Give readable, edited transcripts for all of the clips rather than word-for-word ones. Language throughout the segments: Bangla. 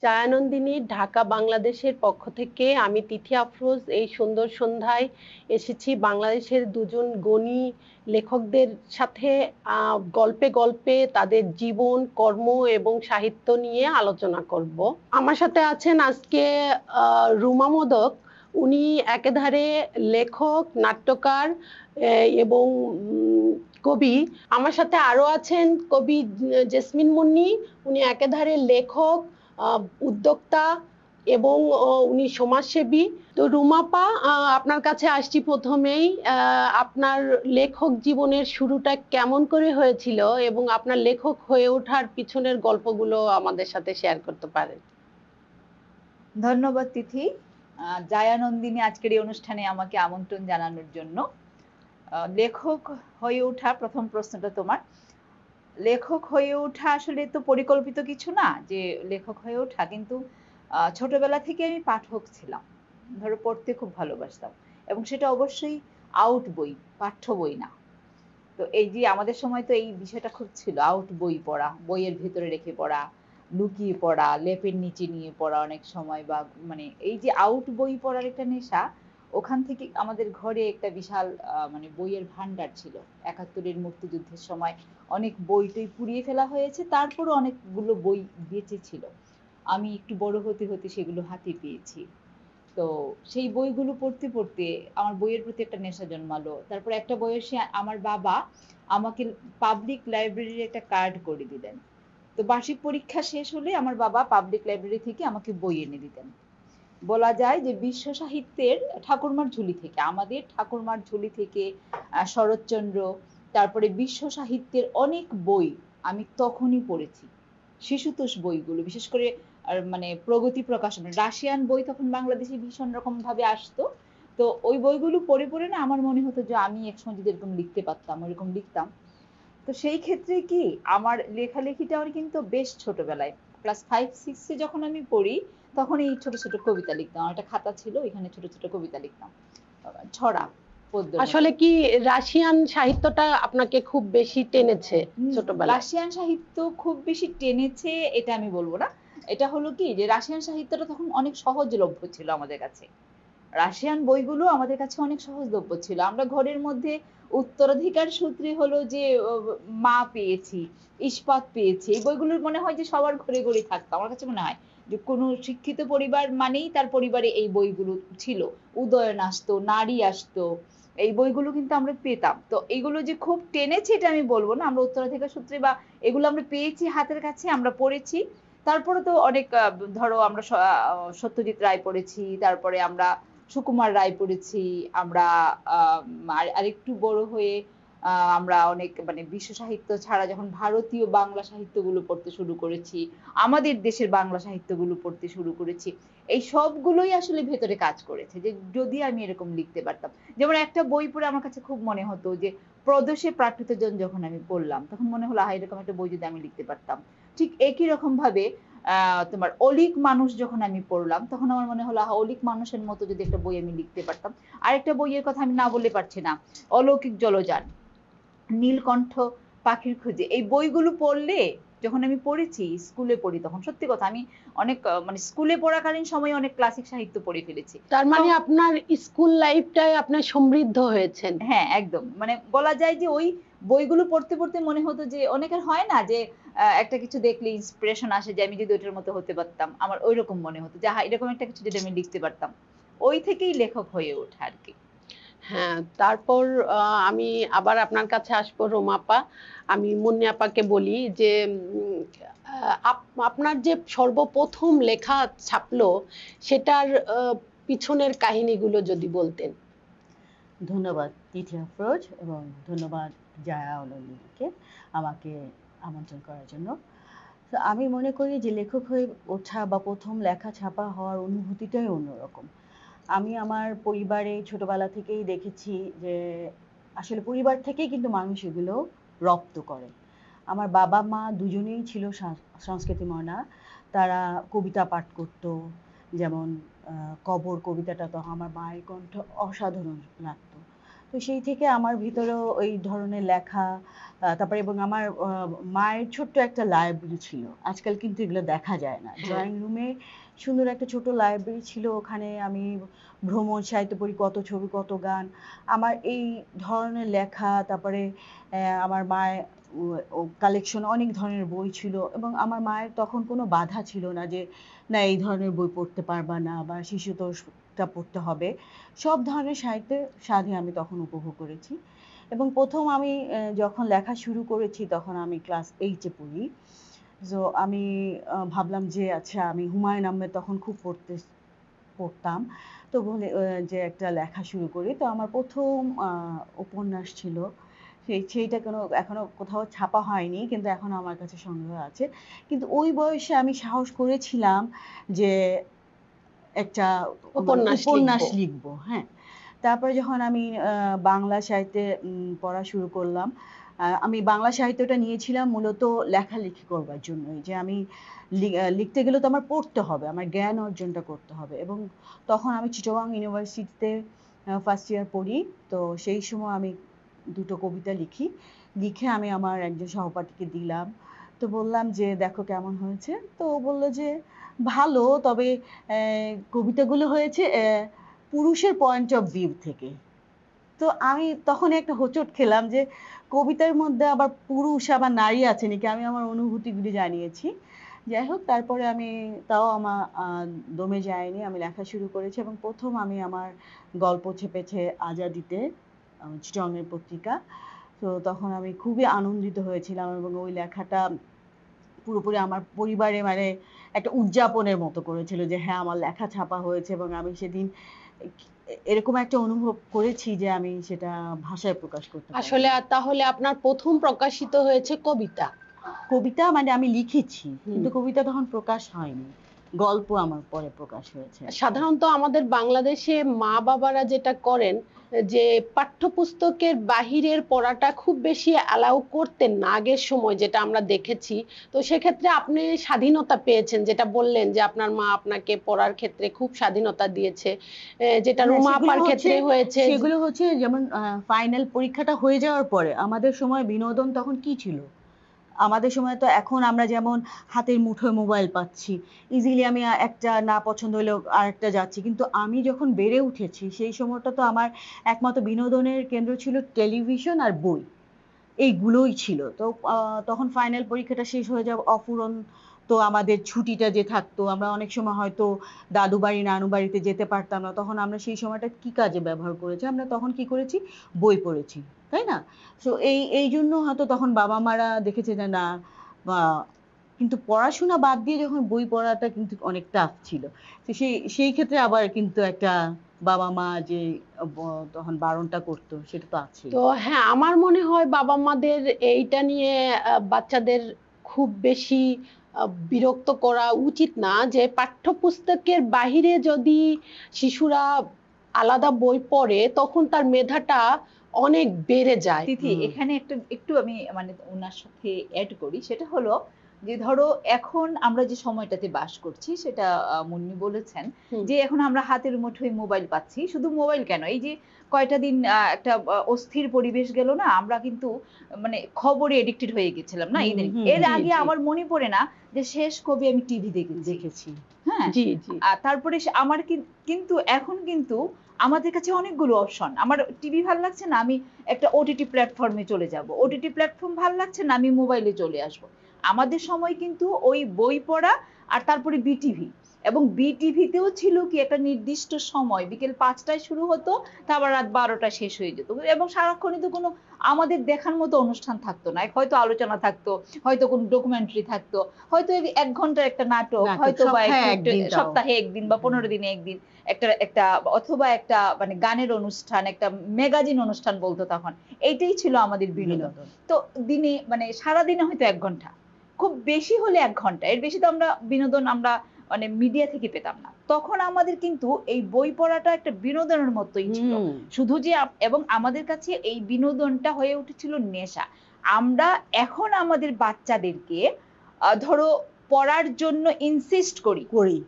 ছায়ানন্দিনী ঢাকা বাংলাদেশের পক্ষ থেকে আমি তিথি আফরোজ এই সুন্দর সন্ধ্যায় এসেছি বাংলাদেশের দুজন গুণী লেখকদের সাথে গল্পে গল্পে তাদের জীবন কর্ম এবং সাহিত্য নিয়ে আলোচনা করব। আমার সাথে আছেন আজকে রুমা মোদক। উনি একেধারে লেখক, নাট্যকার এবং কবি। আমার সাথে আরো আছেন কবি জেসমিন মুন্নি। উনি একেধারে লেখক, উদ্যোক্তা এবং উনি সমাজসেবী। তো রুমাপা, আপনার কাছে আসছি প্রথমেই। আপনার লেখক জীবনের শুরুটা কেমন করে হয়েছিল এবং আপনার লেখক হয়ে ওঠার পিছনের গল্পগুলো আমাদের সাথে শেয়ার করতে পারেন? ধন্যবাদ তিথি। জায়ানন্দিনী আজকের এই অনুষ্ঠানে আমাকে আমন্ত্রণ জানানোর জন্য। লেখক হয়ে ওঠা, প্রথম প্রশ্নটা তোমার। লেখক হয়ে ওঠা আসলে তো পরিকল্পিত কিছু না যে লেখক হয়ে ওঠা, কিন্তু ছোটবেলা থেকে আমি পাঠক ছিলাম। ধরো পড়তে খুব ভালোবাসতাম, এবং সেটা অবশ্যই আউট বই, পাঠ্য বই না। তো এই যে আমাদের সময় তো এই বিষয়টা খুব ছিল, আউট বই পড়া, বইয়ের ভিতরে রেখে পড়া, লুকিয়ে পড়া, লেপের নিচে নিয়ে পড়া অনেক সময়, বা মানে এই যে আউট বই পড়ার একটা নেশা, ওখান থেকে আমাদের ঘরে একটা বিশাল মানে বইয়ের ভান্ডার ছিল। ৭১-এর মুক্তিযুদ্ধের সময় অনেক বই টই পুড়িয়ে ফেলা হয়েছে, তারপরও অনেকগুলো বই বেঁচে ছিল। আমি একটু বড় হতে হতে সেগুলো হাতে পেয়েছি। তো সেই বইগুলো পড়তে পড়তে আমার বইয়ের প্রতি একটা নেশা জন্মালো। তারপর একটা বয়সে আমার বাবা আমাকে পাবলিক লাইব্রেরির একটা কার্ড করে দিলেন। তো বার্ষিক পরীক্ষা শেষ হলে আমার বাবা পাবলিক লাইব্রেরি থেকে আমাকে বই এনে দিতেন। বলা যায় যে বিশ্ব সাহিত্যের ঠাকুরমার ঝুলি থেকে, আমাদের ঠাকুরমার ঝুলি থেকে শরৎচন্দ্র, তারপরে বিশ্ব সাহিত্যের অনেক বই আমি তখনই পড়েছি। শিশুতোষ বইগুলো বিশেষ করে, আর মানে প্রগতি প্রকাশন, রাশিয়ান বই তখন বাংলাদেশে ভীষণ রকম ভাবে আসতো। তো ওই বইগুলো পড়ে পড়ে না আমার মনে হতো যে আমি একসময় যদি এরকম লিখতে পারতাম, ওইরকম লিখতাম। তো সেই ক্ষেত্রে কি আমার লেখালেখিটা কিন্তু বেশ ছোটবেলায়, ক্লাস 5-6-এ যখন আমি পড়ি, তখন এই ছোট ছোট কবিতা লিখতাম। আমার একটা খাতা ছিল, এখানে ছোট ছোট কবিতা লিখতাম, ছড়া, পদ্যের মতো। আসলে কি রাশিয়ান সাহিত্যটা আপনাকে খুব বেশি টেনেছে ছোটবেলায়? রাশিয়ান সাহিত্য খুব বেশি টেনেছে এটা আমি বলবো না। এটা হলো কি যে রাশিয়ান সাহিত্যটা তখন অনেক সহজলভ্য ছিল আমাদের কাছে। রাশিয়ান বইগুলো আমাদের কাছে অনেক সহজলভ্য ছিল। আমরা ঘরের মধ্যে উত্তরাধিকার সূত্রে হলো যে মা পেয়েছি, ইস্পাত পেয়েছি, এই বইগুলোর মনে হয় যে সবার ঘরে ঘরে থাকতো। আমার কাছে মনে হয় যে কোনো শিক্ষিত পরিবার মানেই তার পরিবারে এই বইগুলো ছিল। উদয়ন আসতো, নারী আসতো, এই বইগুলো কিন্তু আমরা পেতাম। তো এইগুলো যে খুব টেনেছে এটা আমি বলবো না। আমরা উত্তরাধিকার সূত্রে বা এগুলো আমরা পেয়েছি হাতের কাছে, আমরা পড়েছি। তারপরে তো অনেক ধরো আমরা সত্যজিৎ রায় পড়েছি, তারপরে আমরা সুকুমার রায় পড়েছি, আমরা আরেকটু বড় হয়ে আমরা অনেক মানে বিশ্ব সাহিত্য ছাড়া যখন ভারতীয় বাংলা সাহিত্যগুলো পড়তে শুরু করেছি, আমাদের দেশের বাংলা সাহিত্যগুলো পড়তে শুরু করেছি। এই সবগুলোই আসলে ভেতরে কাজ করেছে যে যদি আমি এরকম লিখতে পারতাম। যেমন একটা বই পড়ে আমার কাছে খুব মনে হতো যে প্রদোষে প্রাকৃতজন যখন আমি পড়লাম, তখন মনে হলো এরকম একটা বই যদি আমি লিখতে পারতাম। ঠিক একই রকম ভাবে তোমার অলিক মানুষ যখন আমি পড়লাম, তখন আমার মনে হলো অলিক মানুষের মতো যদি একটা বই আমি লিখতে পারতাম। আরেকটা বইয়ের কথা আমি না বললে পারছি না, অলৌকিক জলযান, নীলকণ্ঠ পাখির খোঁজে। এই বইগুলো পড়লে, যখন আমি পড়েছি, স্কুলে পড়ি তখন, সত্যি কথা আমি অনেক মানে স্কুলে পড়াকালীন সময়ে অনেক ক্লাসিক সাহিত্য পড়ে ফেলেছি। তার মানে আপনার স্কুল লাইফটাই আপনার সমৃদ্ধ হয়েছেন। হ্যাঁ, একদম। মানে বলা যায় যে ওই বইগুলো পড়তে পড়তে মনে হতো যে অনেকের হয় না যে একটা কিছু দেখলে ইন্সপিরেশন আসে যে আমি যদি ওটার মতো হতে পারতাম। আমার ওইরকম মনে হতো যে এরকম একটা কিছু যদি আমি লিখতে পারতাম। ওই থেকেই লেখক হয়ে ওঠা আরকি। হ্যাঁ, তারপর আমি আবার আপনার কাছে আসবো রোমাপা। আমি মুন্নি আপাকে বলি যে আপনার যে সর্বপ্রথম লেখা ছাপলো সেটার পিছনের কাহিনীগুলো যদি বলতেন। ধন্যবাদ তিথি আফরোজ, এবং ধন্যবাদ জায়া আনন্দিনীকে আমাকে আমন্ত্রণ করার জন্য। তো আমি মনে করি যে লেখক হয়ে ওঠা বা প্রথম লেখা ছাপা হওয়ার অনুভূতিটাই অন্যরকম। আমি আমার পরিবারে ছোটবেলা থেকেই দেখেছি যে আসলে পরিবার থেকেই কিন্তু মানুষ এগুলো রপ্ত করে। আমার বাবা মা দুজনেই ছিল সংস্কৃতি মনা। তারা কবিতা পাঠ করতো, যেমন কবর কবিতাটা তো আমার মায়ের কণ্ঠ অসাধারণ লাগতো। তো সেই থেকে আমার ভিতরেও ওই ধরনের লেখা, তারপরে এবং আমার মায়ের ছোট্ট একটা লাইব্রেরি ছিল, আজকাল কিন্তু এগুলো দেখা যায় না। ড্রয়িং রুমে সুন্দর একটা ছোট লাইব্রেরি ছিল, ওখানে আমি ভ্রমণ সাহিত্য পড়ি, কত ছবি কত গান। আমার এই ধরনের লেখা, তারপরে আমার মায়ের কালেকশন অনেক ধরনের বই ছিল, এবং আমার মায়ের তখন কোনো বাধা ছিল না যে না এই ধরনের বই পড়তে পারবা না বা শিশুতোষটা পড়তে হবে। সব ধরনের সাহিত্যের স্বাদই আমি তখন উপভোগ করেছি। এবং প্রথম আমি যখন লেখা শুরু করেছি তখন আমি ক্লাস 8-এ পড়ি। তো আমি ভাবলাম যে আচ্ছা, আমি হুমায়ুন আহমেদ তখন খুব পড়তাম, তো বলে যে একটা লেখা শুরু করি। তো আমার প্রথম উপন্যাস ছিল, সেইটা এখনো কোথাও ছাপা হয়নি, কিন্তু এখন আমার কাছে সংগ্রহ আছে। কিন্তু ওই বয়সে আমি সাহস করেছিলাম যে একটা উপন্যাস লিখবো। হ্যাঁ, তারপরে যখন আমি বাংলা সাহিত্যে পড়া শুরু করলাম, আমি বাংলা সাহিত্যটা নিয়েছিলাম মূলত লেখালেখি করবার জন্যই, যে আমি লিখতে গেলে তো আমার পড়তে হবে, আমার জ্ঞান অর্জনটা করতে হবে। এবং তখন আমি চিটাগং ইউনিভার্সিটিতে ফার্স্ট ইয়ার পড়ি। তো সেই সময় আমি দুটো কবিতা লিখে আমি আমার একজন সহপাঠীকে দিলাম। তো বললাম যে দেখো কেমন হয়েছে। তো ও বললো যে ভালো, তবে কবিতাগুলো হয়েছে পুরুষের পয়েন্ট অফ ভিউ থেকে। তো আমি তখন একটা হোঁচট খেলাম যে কবিতার মধ্যে আবার পুরুষ আবার নারী আছে নাকি, আমি আমার অনুভূতিগুলি জানিয়েছি। যাই হোক, তারপরে আমি আমার দমে যায়নি, আমি লেখা শুরু করেছি, এবং প্রথম আমি আমার গল্প ছেপেছে আজাদিতে, চিটংয়ের পত্রিকা। তো তখন আমি খুবই আনন্দিত হয়েছিলাম, এবং ওই লেখাটা পুরোপুরি আমার পরিবারে মানে একটা উদযাপনের মতো করেছিল যে হ্যাঁ, আমার লেখা ছাপা হয়েছে। এবং আমি সেদিন এরকম একটা অনুভব করেছি যে আমি সেটা ভাষায় প্রকাশ করতে পারি। আসলে তাহলে আপনার প্রথম প্রকাশিত হয়েছে কবিতা, মানে আমি লিখেছি, কিন্তু কবিতা তখন প্রকাশ হয়নি, গল্প আমার পরে প্রকাশ হয়েছে। সাধারণত আমাদের বাংলাদেশে মা বাবারা যেটা করেন যে পাঠ্যপুস্তকের বাহিরের পড়াটা খুব বেশি অ্যালাউ করতেন না আগের সময়, যেটা আমরা দেখেছি। তো সেক্ষেত্রে আপনি স্বাধীনতা পেয়েছেন, যেটা বললেন যে আপনার মা আপনাকে পড়ার ক্ষেত্রে খুব স্বাধীনতা দিয়েছে, যেটা রুমা আপার ক্ষেত্রে হয়েছে। সেগুলো হচ্ছে যেমন ফাইনাল পরীক্ষাটা হয়ে যাওয়ার পরে আমাদের সময় বিনোদন তখন কি ছিল। আমাদের সময় তো এখন আমরা যেমন হাতের মুঠোয় মোবাইল পাচ্ছি, ইজিলি আমি একটা না পছন্দ হলেও আরেকটা যাচ্ছি, কিন্তু আমি যখন বেড়ে উঠেছি সেই সময়টা তো আমার একমাত্র বিনোদনের কেন্দ্র ছিল টেলিভিশন আর বই, এইগুলোই ছিল। তো তখন ফাইনাল পরীক্ষাটা শেষ হয়ে যাওয়া অফুরন্ত, তো আমাদের ছুটিটা যে থাকতো, আমরা অনেক সময় হয়তো দাদু বাড়ি নানু বাড়িতে যেতে পারতাম না, তখন আমরা সেই সময়টা কি কাজে ব্যবহার করেছি, আমরা তখন কি করেছি, বই পড়েছি, তাই না? সো এই জন্য হয়তো তখন বাবা মারা দেখেছে যে না, কিন্তু পড়াশোনা বাদ দিয়ে যখন বই পড়াটা কিন্তু অনেক টাফ ছিল। তো সেই ক্ষেত্রে আবার কিন্তু একটা বাবা মা যে তখন বারণটা করতো, সেটা তো আছে। তো হ্যাঁ, আমার মনে হয় বাবা মাদের এইটা নিয়ে বাচ্চাদের খুব বেশি বিরক্ত করা উচিত না, যে পাঠ্যপুস্তকের বাহিরে যদি শিশুরা আলাদা বই পড়ে তখন তার মেধাটা অনেক বেড়ে যায়। তিথি, এখানে একটু আমি মানে ওনার সাথে অ্যাড করি, সেটা হলো যে ধরো এখন আমরা যে সময়টাতে বাস করছি সেটা মুন্নি বলেছেন যে এখন আমরা হাতের মুঠোয় মোবাইল পাচ্ছি। শুধু মোবাইল কেন, এই যে কয়টা দিন একটা অস্থির পরিবেশ গেল না, আমরা কিন্তু মানে খবরে এডিক্টেড হয়ে গেছিলাম না ইদানিং। এর আগে আমার মনে পড়ে না যে শেষ কবে আমি টিভি দেখেছি। হ্যাঁ, তারপরে আমার কিন্তু এখন কিন্তু আমাদের কাছে অনেকগুলো অপশন। আমার টিভি ভালো লাগছে না, আমি একটা ওটিটি প্ল্যাটফর্মে চলে যাব, ওটিটি প্ল্যাটফর্ম ভালো লাগছে না, আমি মোবাইলে চলে আসব। আমাদের সময় কিন্তু ওই বই পড়া আর তারপরে বিটিভি, এবং বিটিভিতেও ছিল কি একটা নির্দিষ্ট সময়, বিকেল 5টায় শুরু হতো, তারপর রাত 12টায় শেষ হয়ে যেত, এবং সারাক্ষণই তো কোনো আমাদের দেখার মতো অনুষ্ঠান থাকতো না। হয়তো আলোচনা থাকতো, হয়তো কোনো ডকুমেন্টারি থাকতো, হয়তো 1 ঘন্টার একটা নাটক, হয়তো বা সপ্তাহে একদিন বা 15 দিনে একদিন একটা অথবা একটা মানে গানের অনুষ্ঠান, একটা ম্যাগাজিন অনুষ্ঠান বলতো তখন। এইটাই ছিল আমাদের বিনোদন। তো দিনে মানে সারাদিনে হয়তো 1 ঘন্টা, খুব বেশি হলে 1 ঘন্টা, এর বেশি তো আমরা বিনোদন মানে মিডিয়া থেকে পেতাম না। তখন আমাদের কিন্তু এই বই পড়াটা একটা বিনোদনের মতোই ছিল শুধু যে, এবং আমাদের কাছে এই বিনোদনটা হয়ে উঠেছিল নেশা। আমরা এখন আমাদের বাচ্চাদেরকে ধরো পড়ার জন্য ইনসিস্ট করি,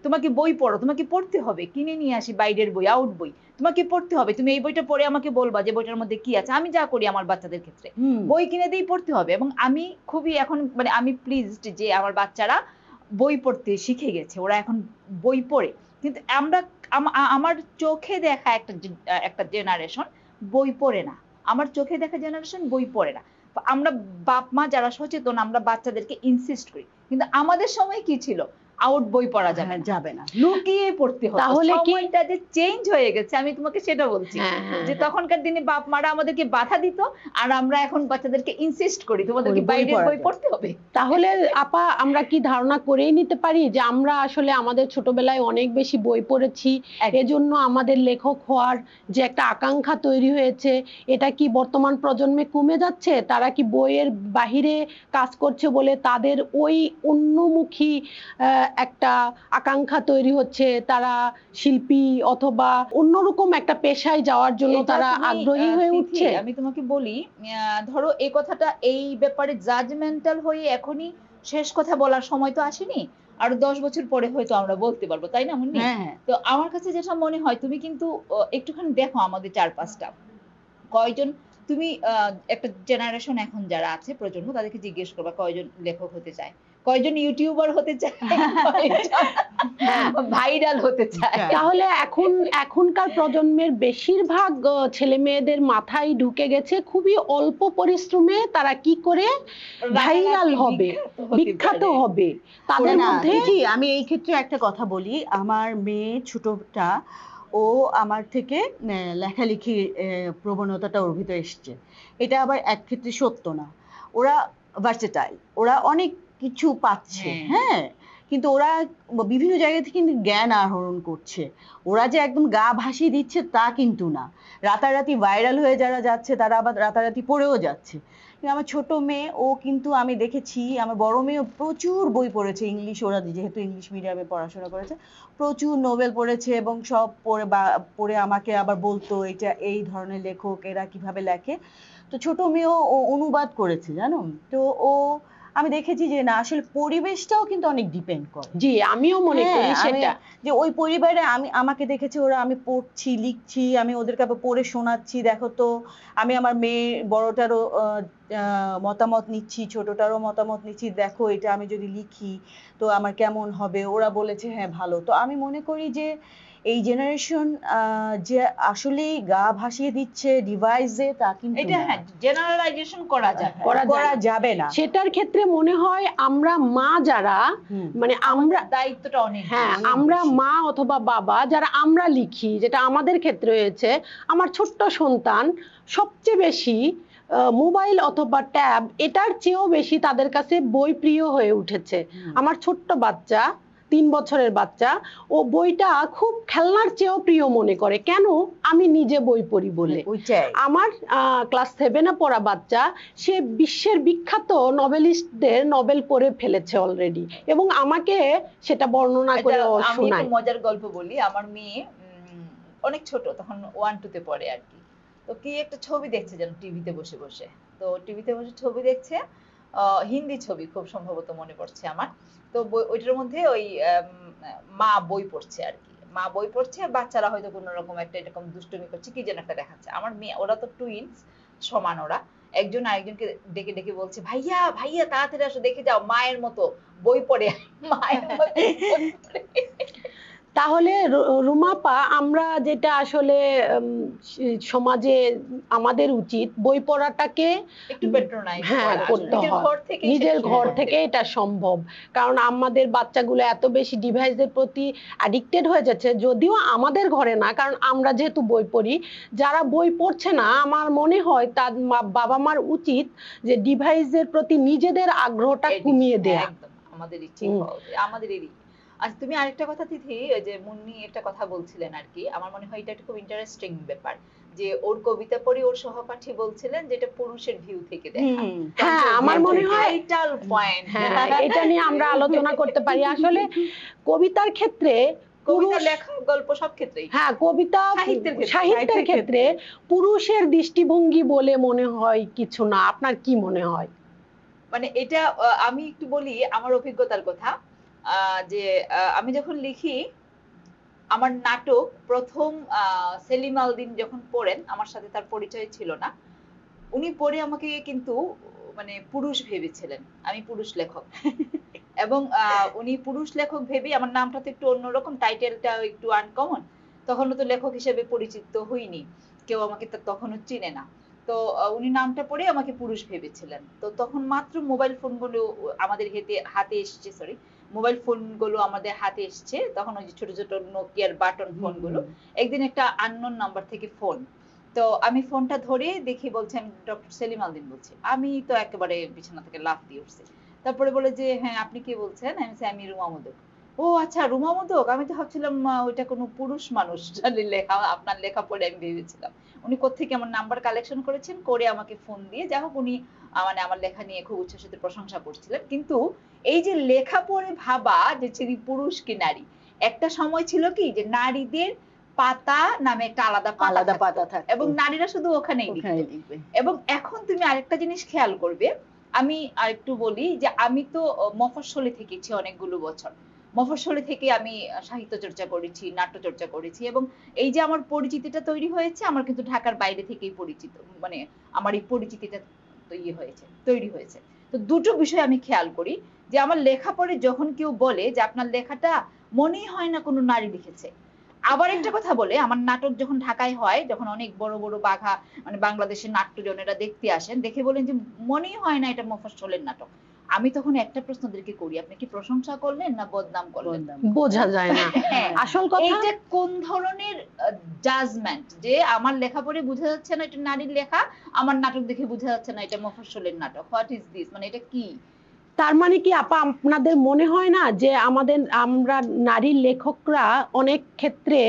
তোমাকে বই পড়ো, তোমাকে পড়তে হবে, কিনে নিয়ে আসি বাইরের বই, আউট বই, তোমাকে পড়তে হবে, তুমি এই বইটা পড়ে আমাকে বলবা যে বইটার মধ্যে কি আছে। আমি যা করি আমার বাচ্চাদের ক্ষেত্রে, বই কিনে দিয়েই পড়তে হবে। এবং আমি খুবই এখন মানে আমি প্লিজড যে আমার বাচ্চারা বই পড়তে শিখে গেছে, ওরা এখন বই পড়ে। কিন্তু আমরা আমার চোখে দেখা একটা জেনারেশন বই পড়ে না, আমার চোখে দেখা জেনারেশন বই পড়ে না। আমরা বাপ মা যারা সচেতন, আমরা বাচ্চাদেরকে ইনসিস্ট করি। কিন্তু আমাদের সময় কি ছিল, আউট বই পড়া যাবে না, লুকিয়ে পড়তে হতো। তাহলে কি সময়টা যে চেঞ্জ হয়ে গেছে, আমি তোমাকে সেটা বলছি যে তখনকার দিনে বাপ মারা আমাদেরকে বাধা দিত, আর আমরা এখন বাচ্চাদেরকে ইনসিস্ট করি তোমাদেরকে বাইরের বই পড়তে হবে। তাহলে আপা আমরা কি ধারণা করেই নিতে পারি যে আমরা আসলে আমাদের ছোটবেলায় অনেক বেশি বই পড়েছি, এজন্য আমাদের লেখক হওয়ার যে একটা আকাঙ্ক্ষা তৈরি হয়েছে, এটা কি বর্তমান প্রজন্মে কমে যাচ্ছে? তারা কি বইয়ের বাহিরে কাজ করছে বলে তাদের ওই অন্যমুখী একটা আকাঙ্ক্ষা তৈরি হচ্ছে, তারা শিল্পী অথবা অন্যরকম একটা পেশায় যাওয়ার জন্য তারা আগ্রহী হয়ে উঠছে? আমি তোমাকে বলি, ধরো এই কথাটা এই ব্যাপারে জাজমেন্টাল হয়ে এখনই শেষ কথা বলার সময় তো আসেনি, আর 10 বছর পরে হয়তো আমরা বলতে পারবো, তাই না মুন্নি? তো আমার কাছে যেটা মনে হয়, তুমি কিন্তু একটুখানি দেখো আমাদের চারপাশটা, কয়জন তুমি একটা জেনারেশন এখন যারা আছে প্রজন্ম, তাদেরকে জিজ্ঞেস করবা কয়জন লেখক হতে চায়, কয়জন ইউটিউবার হতে চায়, ভাইরাল হতে চায়। তাহলে এখনকার প্রজন্মের বেশিরভাগ ছেলে মেয়েদের মাথায় ঢুকে গেছে খুবই অল্প পরিশ্রমে তারা কি করে ভাইরাল হবে, বিখ্যাত হবে। তাদের মধ্যে আমি এই ক্ষেত্রে একটা কথা বলি, আমার মেয়ে ছোটটা, ও আমার থেকে লেখালেখির প্রবণতাটা ওর ভিতরে এসছে। এটা আবার এক ক্ষেত্রে সত্য না, ওরা ভার্সেটাইল, ওরা অনেক কিছু পাচ্ছে, হ্যাঁ, কিন্তু ওরা বিভিন্ন জায়গা থেকে কিন্তু জ্ঞান আহরণ করছে। ওরা যে একদম গা ভাসিয়ে দিচ্ছে তা কিন্তু না, রাতারাতি ভাইরাল হয়ে যারা যাচ্ছে তারা আবার রাতারাতি পড়েও যাচ্ছে। আমার ছোট মেয়ে, ও কিন্তু আমি দেখেছি, আমার বড় মেয়েও প্রচুর বই পড়েছে ইংলিশ, ওরা যেহেতু ইংলিশ মিডিয়ামে পড়াশোনা করেছে, প্রচুর নোবেল পড়েছে এবং সব পড়ে আমাকে আবার বলতো এটা এই ধরনের লেখক, এরা কিভাবে লেখে। তো ছোট মেয়েও অনুবাদ করেছে, জানো তো। ও আমি দেখেছি যে না, আসলে পরিবেশটাও কিন্তু অনেক ডিপেন্ড করে। জি, আমিও মনে করি সেটা, যে ওই পরিবারে আমাকে দেখেছে, ওরা আমি পড়ছি লিখছি, আমি ওদেরকে আবার পড়ে শোনাচ্ছি, দেখো তো আমি আমার মেয়ে বড়টারও মতামত নিচ্ছি, ছোটটারও মতামত নিচ্ছি, দেখো এটা আমি যদি লিখি তো আমার কেমন হবে, ওরা বলেছে হ্যাঁ ভালো। তো আমি মনে করি যে এই জেনারেশন যে আসলেই গা ভাসিয়ে দিচ্ছে ডিভাইসে, তা কিন্তু এটা জেনারেলাইজেশন করা যাবে না। সেটার ক্ষেত্রে মনে হয় আমরা মা যারা, মানে আমরা দায়িত্বটা অনেক, হ্যাঁ, আমরা মা অথবা বাবা যারা আমরা লিখি, যেটা আমাদের ক্ষেত্রে হয়েছে, আমার ছোট্ট সন্তান সবচেয়ে বেশি মোবাইল অথবা ট্যাব এটার চেয়েও বেশি তাদের কাছে বই প্রিয় হয়ে উঠেছে। আমার ছোট্ট বাচ্চা, 3 বছরের বাচ্চা, ও বইটা খুব খেলনার চেয়েও প্রিয় মনে করে। কেন? আমি নিজে বই পড়ি বলে। আমার ক্লাস 7-এ পড়া বাচ্চা, সে বিশ্বের বিখ্যাত নভেলিস্টদের নভেল পড়ে ফেলেছে অলরেডি, এবং আমাকে সেটা বর্ণনা করে শোনায়। আমি মজার গল্প বলি। আমার মেয়ে অনেক ছোট, তখন 1-2 তে পড়ে আর কি। তো কি একটা ছবি দেখছে যেন টিভিতে বসে বসে, তো টিভিতে বসে ছবি দেখছে, হিন্দি ছবি খুব সম্ভবত মনে পড়ছে আমার। তো ওইটার মধ্যে ওই মা বই পড়ছে আর কি, মা বই পড়ছে, বাচ্চারা হয়তো কোনো রকম একটা এরকম দুষ্টুমি করছে, কি যেন একটা দেখাচ্ছে। আমার মেয়ে, ওরা তো টুইনস সমান, ওরা একজন আরেকজনকে ডেকে ডেকে বলছে, ভাইয়া ভাইয়া তাড়াতাড়ি আসো, দেখে যাও মায়ের মতো বই পড়ে, মায়ের মতো বই পড়ে। তাহলে রুমাপা, আমরা যেটা আসলে সমাজে আমাদের উচিত বই পড়াটাকে একটু প্যাট্রোনাইজ করতে হয়, নিজের ঘর থেকে এটা সম্ভব। কারণ আমাদের বাচ্চাগুলো এত বেশি ডিভাইসের প্রতি অ্যাডিক্টেড হয়ে যাচ্ছে, যদিও আমাদের ঘরে না, কারণ আমরা যেহেতু বই পড়ি। যারা বই পড়ছে না, আমার মনে হয় তার বাবা মার উচিত যে ডিভাইসের প্রতি নিজেদের আগ্রহটা কমিয়ে দেয়া। আমাদের ইচ্ছে, আমাদেরই। আর তুমি আরেকটা কথা তিথি, ওই যে মুন্নি একটা কথা বলছিলেন আর কি, আমার মনে হয় এটা একটা খুব ইন্টারেস্টিং ব্যাপার, যে ওর কবিতা পড়ি ওর সহপাঠী বলছিলেন যেটা পুরুষের ভিউ থেকে দেখা। হ্যাঁ, আমার মনে হয় ভাইটাল পয়েন্ট, এটা নিয়ে আমরা আলোচনা করতে পারি। আসলে কবিতার ক্ষেত্রে, কবিতা লেখা, গল্প সব ক্ষেত্রেই, হ্যাঁ, কবিতা সাহিত্যের ক্ষেত্রে পুরুষের দৃষ্টিভঙ্গি বলে মনে হয় কিছু না। আপনার কি মনে হয়? মানে এটা আমি একটু বলি আমার অভিজ্ঞতার কথা। যে আমি যখন লিখি আমার নাটক প্রথম সেলিম আল দীন যখন পড়েন, আমার সাথে তার পরিচয় ছিল না, উনি পড়ে আমাকে কিন্তু মানে পুরুষ ভেবেছিলেন, আমি পুরুষ লেখক। এবং উনি পুরুষ লেখক ভেবে, আমার নামটা তো একটু অন্যরকম, টাইটেলটা একটু আনকমন, তখনও তো লেখক হিসেবে পরিচিত হইনি, কেউ আমাকে তখনও চিনে না। তো উনি নামটা পড়ে আমাকে পুরুষ ভেবেছিলেন। তো তখন মাত্র মোবাইল ফোনগুলো আমাদের হাতে এসছে, সরি, মোবাইল ফোনগুলো আমাদের হাতে এসছে তখন, ওই যে ছোট ছোট নোকিয়ার বাটন ফোনগুলো। একদিন একটা আননোন নাম্বার থেকে ফোন, তো আমি ফোনটা ধরে দেখি বলছে আমি ডক্টর সেলিম আল দীন বলছি। আমি তো একেবারে বিছানা থেকে লাফ দিয়ে উঠছি। তারপরে বলে যে হ্যাঁ আপনি কে বলছেন? আমি বলছি আমি রুমা মোদক। ও আচ্ছা, রুমা মোদক, আমি তো ভাবছিলাম ওইটা কোনো পুরুষ মানুষ লেখা, আপনার লেখা পড়ে আমি ভেবেছিলাম। উনি কোত্থেকে আমার নাম্বার কালেকশন করেছেন, করে আমাকে ফোন দিয়ে, যাই হোক উনি মানে আমার লেখা নিয়ে খুব উচ্ছ্বসিত প্রশংসা করছিলেন। কিন্তু এই যে লেখা পড়ে ভাবা যে তিনি পুরুষ কি নারী, একটা সময় ছিল কি যে নারীদের পাতা নামে একটা আলাদা পাতা থাকতো, এবং নারীরা শুধু ওখানেই লিখবে। এবং এখন তুমি আরেকটা জিনিস খেয়াল করবে, আমি আরেকটু বলি যে আমি তো মফস্বলে থেকেছি অনেকগুলো বছর। মফস্বলে থেকে আমি সাহিত্য চর্চা করেছি, নাট্য চর্চা করেছি, এবং এই যে আমার পরিচিতিটা তৈরি হয়েছে, আমার কিন্তু ঢাকার বাইরে থেকেই পরিচিত, মানে আমার এই পরিচিতিটা তৈরি হয়েছে। তো দুটো বিষয় আমি খেয়াল করি, যে আমার লেখা পড়ে যখন কেউ বলে যে আপনার লেখাটা মনেই হয় না কোনো নারী লিখেছে। আবার একটা কথা বলে, আমার নাটক যখন ঢাকায় হয়, যখন অনেক বড় বড় বাঘা মানে বাংলাদেশের নাট্যজনেরা দেখতে আসেন, দেখে বলেন যে মনেই হয় না এটা মফস্বলের নাটক। আমি তখন একটা প্রশ্ন ওদেরকে করি, আপনি কি প্রশংসা করলেন না বদনাম করলেন? বোঝা যায় না। আসল কথা এইটা কোন ধরনের জাজমেন্ট, যে আমার লেখা পড়ে বোঝা যাচ্ছে না এটা নারীর লেখা, আমার নাটক দেখে বোঝা যাচ্ছে না এটা মফস্বলের নাটক। হোয়াট ইজ দিস, মানে এটা কি? তার মানে কি আপা, আপনাদের মনে হয় না যে আমরা নারী লেখকরা অনেক ক্ষেত্রে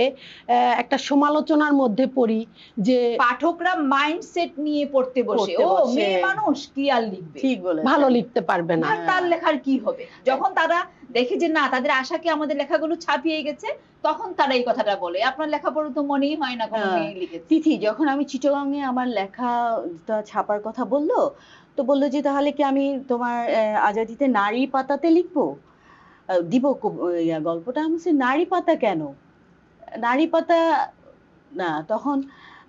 একটা সমালোচনার মধ্যে পড়ি, যে পাঠকরা মাইন্ডসেট নিয়ে পড়তে বসে, ও মেয়ে মানুষ কি আর লিখবে, ঠিক বলে, ভালো লিখতে পারবে না, তার লেখার কি হবে? যখন তারা দেখে যে না, তাদের আশা কি আমাদের লেখাগুলো ছাপিয়ে গেছে, তখন তারা এই কথাটা বলে, আপনার লেখা পড়ে তো মনেই হয় না কোনো মেয়ে লিখেছে। তিথি যখন আমি চিটাগাং এ আমার লেখাটা ছাপার কথা বললো, তো বললো যে তাহলে কি আমি তোমার আজাদিতে নারী পাতাতে লিখবো, দিব গল্পটা। আমি বলছি নারী পাতা কেন, নারী পাতা না। তখন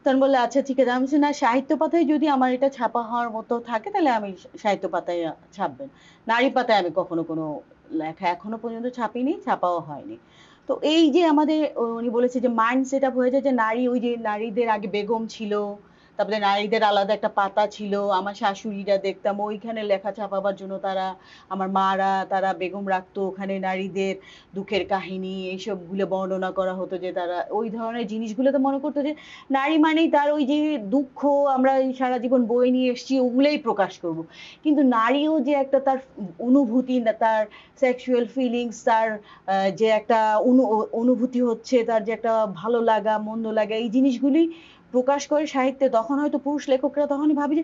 তখন বললে আচ্ছা ঠিক আছে। আমি বলছি না, সাহিত্য পাতায় যদি আমার এটা ছাপা হওয়ার মতো থাকে তাহলে আমি সাহিত্য পাতায় ছাপবেন, নারী পাতায় আমি কখনো কোনো লেখা এখনো পর্যন্ত ছাপিনি, ছাপাও হয়নি। তো এই যে আমাদের উনি বলেছে যে মাইন্ড সেট আপ হয়ে যায় যে নারী, ওই যে নারীদের আগে বেগম ছিল, তারপরে নারীদের আলাদা একটা পাতা ছিল, আমার শাশুড়িরা দেখতাম ওইখানে লেখা ছাপাবার জন্য তারা, আমার মারা তারা বেগম রাখতো, ওখানে নারীদের দুঃখের কাহিনী এইসবগুলো বর্ণনা করা হতো, যে তারা ওই ধরনের জিনিসগুলো তো মনে করতো যে নারী মানেই তার ওই যে দুঃখ, আমরা সারা জীবন বয়ে নিয়ে এসেছি ওগুলোই প্রকাশ করব। কিন্তু নারীও যে একটা তার অনুভূতি, তার সেক্সুয়াল ফিলিংস, তার যে একটা অনুভূতি হচ্ছে, তার যে একটা ভালো লাগা মন্দ লাগা, এই জিনিসগুলি প্রকাশ করে সাহিত্যে। তখন হয়তো পুরুষ লেখকরা তখনই ভাবে যে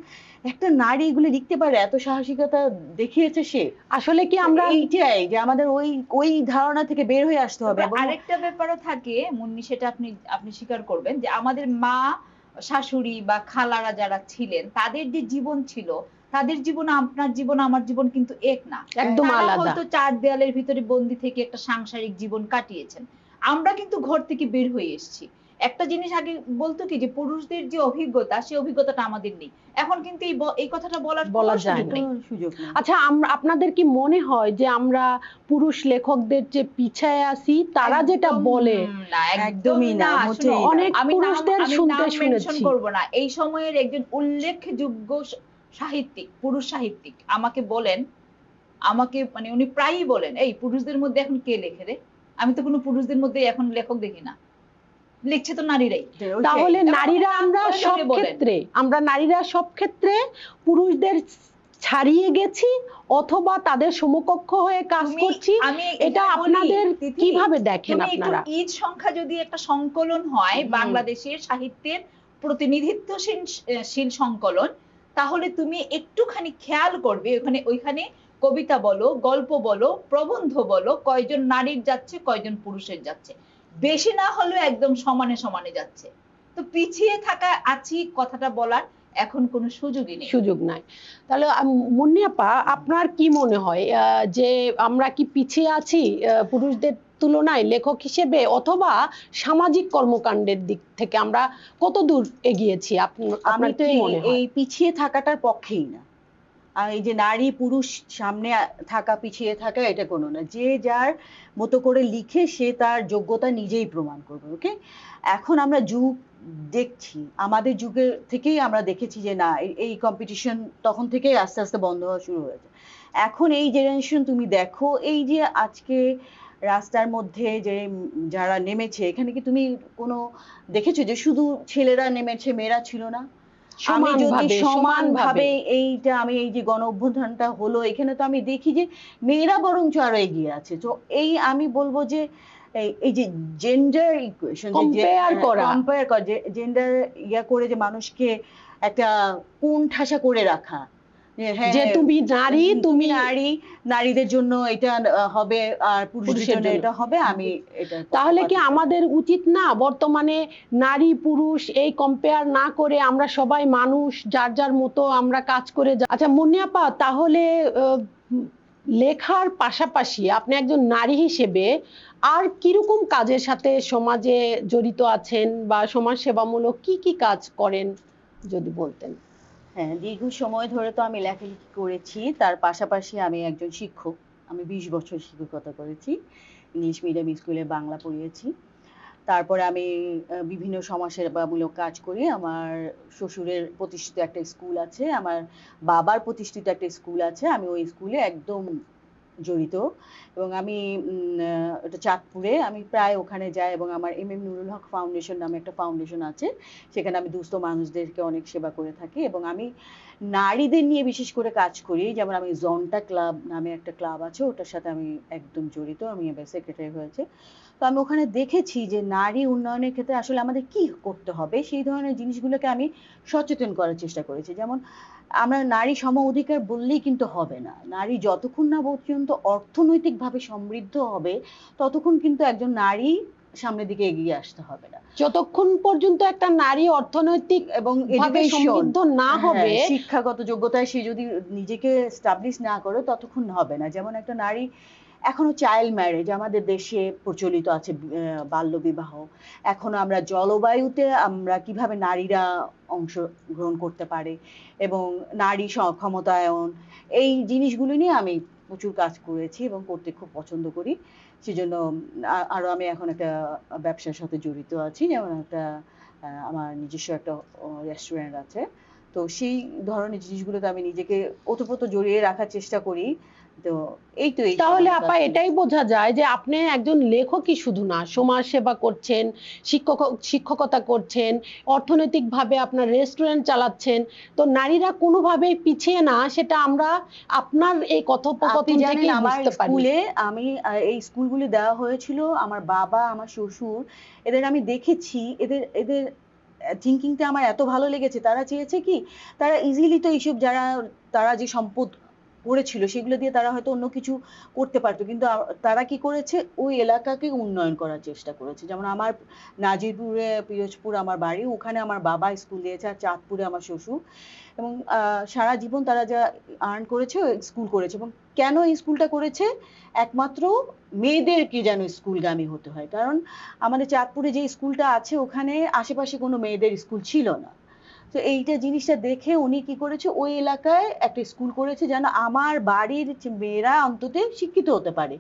একটা নারী এগুলো লিখতে পারে, এত সাহসিকতা দেখিয়েছে সে। আসলে কি আমরা এইটাই যে আমাদের ওই ধারণা থেকে বের হয়ে আসতে হবে। আরেকটা ব্যাপারও থাকে মুন্নি, সেটা আপনি স্বীকার করবেন, যে আমাদের মা শাশুড়ি বা খালারা যারা ছিলেন, তাদের যে জীবন ছিল, তাদের জীবন আপনার জীবন আমার জীবন কিন্তু এক না, একদম আলাদা। হয়তো চার দেয়ালের ভিতরে বন্দি থেকে একটা সাংসারিক জীবন কাটিয়েছেন, আমরা কিন্তু ঘর থেকে বের হয়ে এসেছি। একটা জিনিস আগে বলতো কি, যে পুরুষদের যে অভিজ্ঞতা, সেই অভিজ্ঞতাটা আমাদের নেই। এখন কিন্তু এই কথাটা বলা যায় না, সুযোগ নেই। আচ্ছা, আপনাদের কি মনে হয় যে আমরা পুরুষ লেখকদের যে পিছায় আছি, তারা যেটা বলে? একদমই না, অনেক পুরুষদের শুনতে শুনেছি। করব না, এই সময়ের একজন উল্লেখযোগ্য সাহিত্যিক, পুরুষ সাহিত্যিক আমাকে বলেন, মানে উনি প্রায়ই বলেন, এই পুরুষদের মধ্যে এখন কে লেখে রে? আমি তো কোনো পুরুষদের মধ্যে এখন লেখক দেখি না, লিখছে তো নারীরাই। তাহলে নারীরা আমরা নারীরা সব ক্ষেত্রে পুরুষদের ছাড়িয়ে গেছি, অথবা তাদের সমকক্ষ হয়ে কাজ করছি। এটা আপনাদের কিভাবে দেখেন আপনারা? ঈদ সংখ্যা যদি একটা সংকলন হয়, বাংলাদেশের সাহিত্যের প্রতিনিধিত্বশীল সংকলন, তাহলে তুমি একটুখানি খেয়াল করবে ওইখানে কবিতা বলো, গল্প বলো, প্রবন্ধ বলো, কয়জন নারীর যাচ্ছে, কয়জন পুরুষের যাচ্ছে, বেশি না হলেও একদম সমানে সমানে যাচ্ছে। তো পিছিয়ে থাকা আছি কথাটা বলার এখন কোনো সুযোগই নেই। সুযোগ নাই। তাহলে মুন্নি আপা, আপনার কি মনে হয় যে আমরা কি পিছিয়ে আছি পুরুষদের তুলনায় লেখক হিসেবে, অথবা সামাজিক কর্মকাণ্ডের দিক থেকে আমরা কত দূর এগিয়েছি? আমি আপনার তো কি মনে হয়? এই পিছিয়ে থাকাটার পক্ষেই না। আর এই যে নারী পুরুষ সামনে থাকা পিছিয়ে থাকা এটা কোনো না, যে যার মতো করে লিখে সে তার যোগ্যতা নিজেই প্রমাণ করবে। ওকে, এখন আমরা যুগ দেখছি, আমাদের যুগের থেকেই আমরা দেখেছি যে না, এই কম্পিটিশন তখন থেকেই আস্তে আস্তে বন্ধ হওয়া শুরু হয়েছে। এখন এই জেনারেশন তুমি দেখো, এই যে আজকে রাস্তার মধ্যে যে যারা নেমেছে, এখানে কি তুমি কোনো দেখেছো যে শুধু ছেলেরা নেমেছে, মেয়েরা ছিল না? আমি যদি সমানভাবে এইটা, আমি এই যে গণ অভ্যুত্থানটা হলো, এখানে তো আমি দেখি যে মেয়েরা বরঞ্চ আরো এগিয়ে আছে। তো এই আমি বলবো যে এই যে জেন্ডার ইকুয়েশন, কম্পেয়ার করা, জেন্ডার ইয়া করে যে মানুষকে একটা কোণ ঠাসা করে রাখা, যে তুমি নারী, তুমি নারী, নারীদের জন্য এটা হবে আর পুরুষদের জন্য এটা হবে, আমি এটা। তাহলে কি আমাদের উচিত না বর্তমানে নারী পুরুষ এই কম্পেয়ার না করে আমরা সবাই মানুষ, যার যার মতো আমরা কাজ করে আচ্ছা মুন্নি আপা, তাহলে লেখার পাশাপাশি আপনি একজন নারী হিসেবে আর কিরকম কাজের সাথে সমাজে জড়িত আছেন, বা সমাজ সেবামূলক কি কি কাজ করেন যদি বলতেন? হ্যাঁ, দীর্ঘ সময় ধরে তো আমি লেখালেখি করেছি, তার পাশাপাশি আমি একজন শিক্ষক। আমি 20 বছর শিক্ষকতা করেছি, ইংলিশ মিডিয়াম স্কুলে বাংলা পড়িয়েছি। তারপরে আমি বিভিন্ন সমাজসেবামূলক কাজ করি। আমার শ্বশুরের প্রতিষ্ঠিত একটা স্কুল আছে, আমার বাবার প্রতিষ্ঠিত একটা স্কুল আছে, আমি ওই স্কুলে একদম জড়িত। এবং আমি এটা চাঁদপুরে, আমি প্রায় ওখানে যাই। এবং আমার MM নুরুল হক ফাউন্ডেশন নামে একটা ফাউন্ডেশন আছে, সেখানে আমি দুস্থ মানুষদেরকে অনেক সেবা করে থাকি। এবং আমি নারীদের নিয়ে বিশেষ করে কাজ করি, যেমন আমি জন্টা ক্লাব নামে একটা ক্লাব আছে, ওটার সাথে আমি একদম জড়িত, আমি এবার সেক্রেটারি হয়েছে। তো আমি ওখানে দেখেছি যে নারী উন্নয়নের ক্ষেত্রে আসলে আমাদের কি করতে হবে, সেই ধরনের জিনিসগুলোকে আমি সচেতন করার চেষ্টা করেছি। যেমন আমরা নারী সম অধিকার বললেই কিন্তু হবে না, নারী যতক্ষণ না পর্যন্ত অর্থনৈতিকভাবে সমৃদ্ধ হবে ততক্ষণ কিন্তু একজন নারী সামনের দিকে এগিয়ে আসতে হবে না। যতক্ষণ পর্যন্ত একটা নারী অর্থনৈতিক এবং সমৃদ্ধ না হবে, শিক্ষাগত যোগ্যতায় সে যদি নিজেকে এস্টাবলিশ না করে, ততক্ষণ হবে না। যেমন একটা নারী, এখনো চাইল্ড ম্যারেজ আমাদের দেশে প্রচলিত আছে, বাল্য বিবাহ। এখনো আমরা জলবায়ুতে আমরা কিভাবে নারীরা অংশগ্রহণ করতে পারে এবং নারী ক্ষমতায়ন, এই জিনিসগুলো নিয়ে আমি প্রচুর কাজ করেছি এবং করতে খুব পছন্দ করি। সেজন্য আরো আমি এখন একটা ব্যবসার সাথে জড়িত আছি, যেমন একটা আমার নিজস্ব একটা রেস্টুরেন্ট আছে। তো সেই ধরনের জিনিসগুলোতে আমি নিজেকে ওতপ্রোত জড়িয়ে রাখার চেষ্টা করি। তো এই তো এই তাহলে আপা এটাই বোঝা যায় যে আপনি একজন লেখকই শুধু না, সমাজ সেবা করছেন, শিক্ষকতা করছেন, অর্থনৈতিকভাবে আপনার রেস্টুরেন্ট চালাচ্ছেন। তো নারীরা কোনোভাবেই পিছিয়ে না, সেটা আমরা আপনার এই কথোপকথন থেকে বুঝতে পারি। স্কুলে আমি এই স্কুলগুলি দেওয়া হয়েছিল, আমার বাবা, আমার শ্বশুর, এদের আমি দেখেছি, এদের এদের থিঙ্কিংটা আমার এত ভালো লেগেছে। তারা চেয়েছে কি, তারা ইজিলি তো এইসব তারা যে সম্পদ করেছিল সেগুলো দিয়ে তারা হয়তো অন্য কিছু করতে পারতো, কিন্তু তারা কি করেছে, ওই এলাকাকে উন্নয়ন করার চেষ্টা করেছে। যেমন আমার নাজিরপুরে, পিরোজপুর আমার বাড়ি, ওখানে আমার বাবা স্কুল দিয়েছে, আর চাঁদপুরে আমার শ্বশুর। এবং সারা জীবন তারা যা আর্ন করেছে স্কুল করেছে। এবং কেন এই স্কুলটা করেছে, একমাত্র মেয়েদেরকে যেন স্কুলগামী হতে হয়। কারণ আমাদের চাঁদপুরে যে স্কুলটা আছে ওখানে আশেপাশে কোনো মেয়েদের স্কুল ছিল না। তো এইটা জিনিসটা দেখে উনি কি করেছে, ওই এলাকায় একটা স্কুল করেছে যেন আমার বাড়ির মেয়েরা অন্তত শিক্ষিত হতে পারে।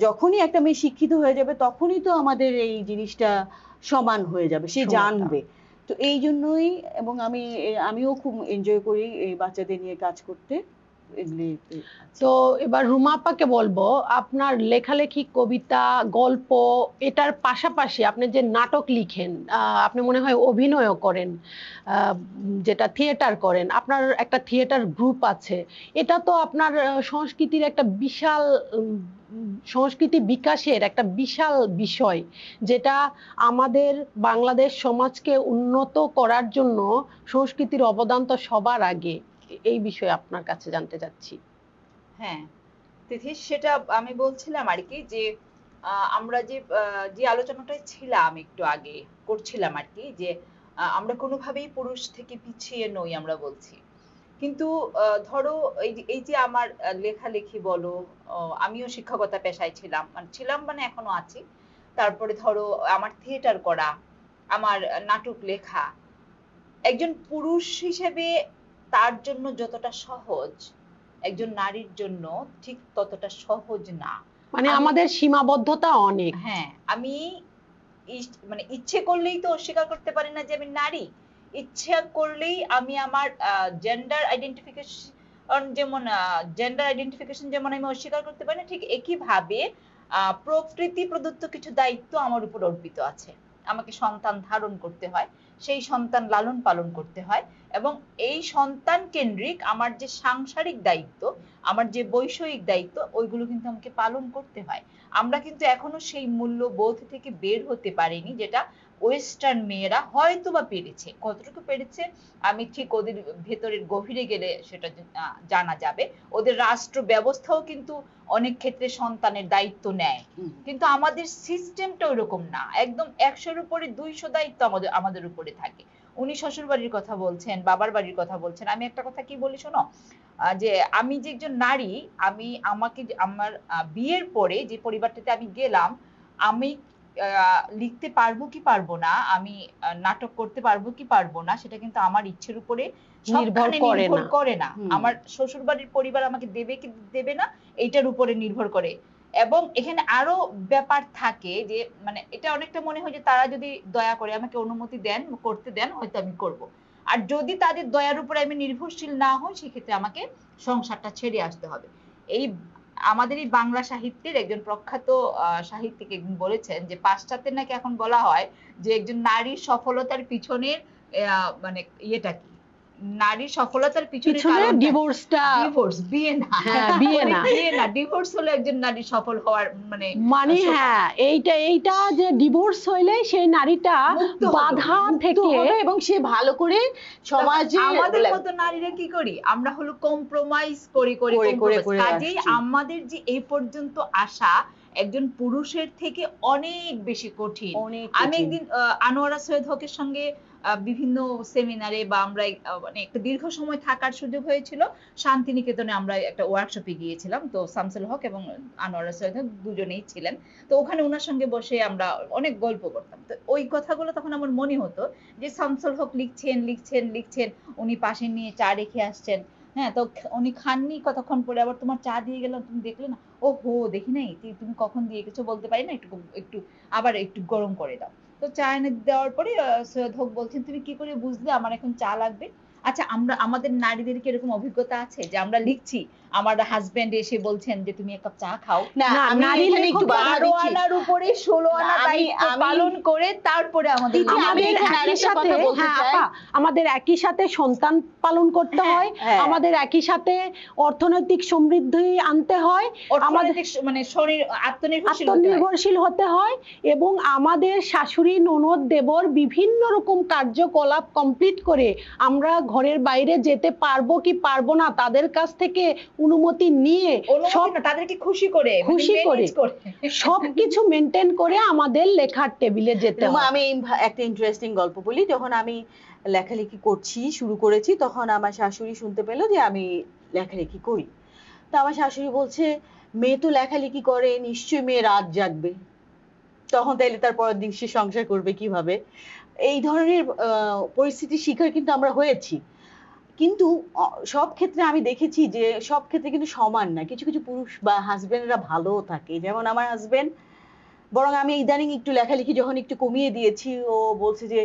যখনই একটা মেয়ে শিক্ষিত হয়ে যাবে তখনই তো আমাদের এই জিনিসটা সমান হয়ে যাবে, সে জানবে। তো এই জন্যই, এবং আমিও খুব এনজয় করি এই বাচ্চাদের নিয়ে কাজ করতে। তো এবার রুমা আপাকে বলবো, আপনার লেখালেখি, কবিতা, গল্প, এটার পাশাপাশি আপনি যে নাটক লিখেন, আপনি মনে হয় অভিনয়ও করেন, যেটা থিয়েটার করেন, আপনার একটা থিয়েটার গ্রুপ আছে, এটা তো আপনার সংস্কৃতির একটা বিশাল সংস্কৃতি বিকাশের একটা বিশাল বিষয়, যেটা আমাদের বাংলাদেশ সমাজকে উন্নত করার জন্য সংস্কৃতির অবদান তো সবার আগে। এই বিষয়ে আপনার কাছে জানতে চাচ্ছি। হ্যাঁ তিথি, সেটা আমি বলছিলাম আর কি, যে আমরা যে আলোচনাটাই ছিলাম একটু আগে করছিলাম আর কি, যে আমরা কোনোভাবেই পুরুষ থেকে পিছিয়ে নই, আমরা বলছি। কিন্তু ধরো এই যে আমার লেখালেখি বলো, আমিও শিক্ষকতা পেশায় ছিলাম, মানে এখনো আছি। তারপরে ধরো আমার থিয়েটার করা, আমার নাটক লেখা, একজন পুরুষ হিসেবে তার জন্য যতটা সহজ, একজন নারীর জন্য ঠিক ততটা সহজ না। মানে আমি- আমাদের সীমাবদ্ধতা অনেক। হ্যাঁ, আমি মানে ইচ্ছে করলেই তো অস্বীকার করতে পারি না যে আমি নারী। ইচ্ছা করলেই আমি আমার জেন্ডার আইডেন্টিফিকেশন যেমন আমি অস্বীকার করতে পারি না, ঠিক একইভাবে প্রকৃতি প্রদত্ত কিছু দায়িত্ব আমার উপর অর্পিত আছে। আমাকে সন্তান ধারণ করতে হয়, সেই সন্তান লালন পালন করতে হয়, এবং এই সন্তান কেন্দ্রিক আমার যে সাংসারিক দায়িত্ব, আমার যে বৈষয়িক দায়িত্ব, ওইগুলো কিন্তু আমাকে পালন করতে হয়। আমরা কিন্তু এখনো সেই মূল্যবোধ থেকে বের হতে পারিনি, যেটা ওয়েস্টার্ন মেয়েরা হয়তো বা পেরেছে। কতটুকু পেরেছে আমি ঠিক ওদের ভেতরের গভীরে গেলে সেটা জানা যাবে। ওদের রাষ্ট্র ব্যবস্থাও কিন্তু অনেক ক্ষেত্রে সন্তানের দায়িত্ব নেয়, কিন্তু আমাদের সিস্টেমটা ওরকম না। একদম 100-র উপরে 200 দায়িত্ব আমাদের উপরে থাকে। উনি শ্বশুর বাড়ির কথা বলছেন, বাবার বাড়ির কথা বলছেন, আমি একটা কথা কি বলি শোনো, যে আমি যে একজন নারী, আমাকে আমার বিয়ের পরে যে পরিবারটাতে আমি গেলাম, আমি লিখতে পারবো কি পারবো না, আমি নাটক করতে পারবো কি পারবো না, সেটা কিন্তু আমার ইচ্ছের উপরে নির্ভর করে না। আমার শ্বশুর বাড়ির পরিবার আমাকে দেবে কি দেবে না, এইটার উপরে নির্ভর করে। এবং এখানে আরো ব্যাপার থাকে যে, মানে এটা অনেকটা মনে হয় যে তারা যদি দয়া করে আমাকে অনুমতি দেন, করতে দেন, হয়তো আমি করব। আর যদি তাদের দয়ার উপরে আমি নির্ভরশীল না হই, সেক্ষেত্রে আমাকে সংসারটা ছেড়ে আসতে হবে। এই আমাদের এই বাংলা সাহিত্যের একজন প্রখ্যাত সাহিত্যিক একদিন বলেছেন যে, পাশ্চাত্যের নাকি এখন বলা হয় যে একজন নারীর সফলতার পিছনের মানে ইয়েটা কি, নারীর সফলতার পিছনে ডিভোর্স, বিয়ে না, ডিভোর্স হলো একজন নারী সফল হওয়ার মানে হ্যাঁ, এইটা যে ডিভোর্স হইলে সেই নারীটা বাধা থেকে এবং সে ভালো করে সমাজে। আমাদের মতো নারীরা কি করি, আমরা হলো কম্প্রোমাইজ করি। কাজেই আমাদের যে এই পর্যন্ত আসা একজন পুরুষের থেকে অনেক বেশি কঠিন। আমি একদিন আনোয়ারা সৈয়দ হকের সঙ্গে বিভিন্ন সেমিনারে বা আমরা মানে একটা দীর্ঘ সময় থাকার সুযোগ হয়েছিল। শান্তিনিকেতনে আমরা একটা ওয়ার্কশপে গিয়েছিলাম, তো শামসুল হক এবং আনোয়ারা সৈয়দ হক দুজনেই ছিলেন। তো ওখানে ওনার সঙ্গে বসে আমরা অনেক গল্প করতাম। তো ওই কথাগুলো তখন আমার মনে হতো যে শামসুল হক লিখছেন, উনি পাশে নিয়ে চা রেখে আসছেন। হ্যাঁ, তো উনি খাননি, কতক্ষণ পরে আবার তোমার চা দিয়ে গেলাম, তুমি দেখলে না, ও হো দেখি নাই, তুমি কখন দিয়ে গেছো বলতে পারি না, একটু আবার একটু গরম করে দাও। তো চা এনে দেওয়ার পরে সৈয়দ হক বলছেন, তুমি কি করে বুঝলে আমার এখন চা লাগবে? আচ্ছা, আমাদের নারীদের কি এরকম অভিজ্ঞতা আছে যে আমরা লিখছি, আমার হাজবেন্ড এসে বলছেন যে তুমি এক কাপ চা খাও? না, নারী একটু 12 আনার উপরে 16 আনা দায়িত্ব পালন করে তারপরে আমাদের আমাদের একই সাথে সন্তান পালন করতে হয়, আমাদের একই সাথে অর্থনৈতিক সমৃদ্ধি আনতে হয়, আমাদের মানে শরীর আত্মনির্ভরশীল হতে হয়, এবং আমাদের শাশুড়ি ননদ দেবর বিভিন্ন রকম কার্যকলাপ কমপ্লিট করে আমরা ঘরের বাইরে যেতে পারবো কি পারবো না তাদের কাছ থেকে অনুমতি নিয়ে তাদেরকে খুশি করে সবকিছু মেনটেন করে আমাদের লেখার টেবিলে যেতে হয়। আমি একটা ইন্টারেস্টিং গল্প বলি। যখন আমি লেখালেখি শুরু করেছি, তখন আমার শাশুড়ি শুনতে পেলো যে আমি লেখালেখি করি। তো আমার শাশুড়ি বলছে, মেয়ে তো লেখালেখি করে, নিশ্চয়ই মেয়ে রাত জাগবে, তখন তাইলে তার পরের দিন সে সংসার করবে কিভাবে? এই ধরনের পরিস্থিতির শিকার কিন্তু আমরা হয়েছি। কিন্তু সব ক্ষেত্রে আমি দেখেছি যে সব ক্ষেত্রে কিন্তু সমান না। কিছু কিছু পুরুষ বা হাজবেন্ডরা ভালো থাকে, যেমন আমার হাজবেন্ড। বরং আমি ইদানিং একটু লেখালেখি যখন একটু কমিয়ে দিয়েছি, ও বলছে যে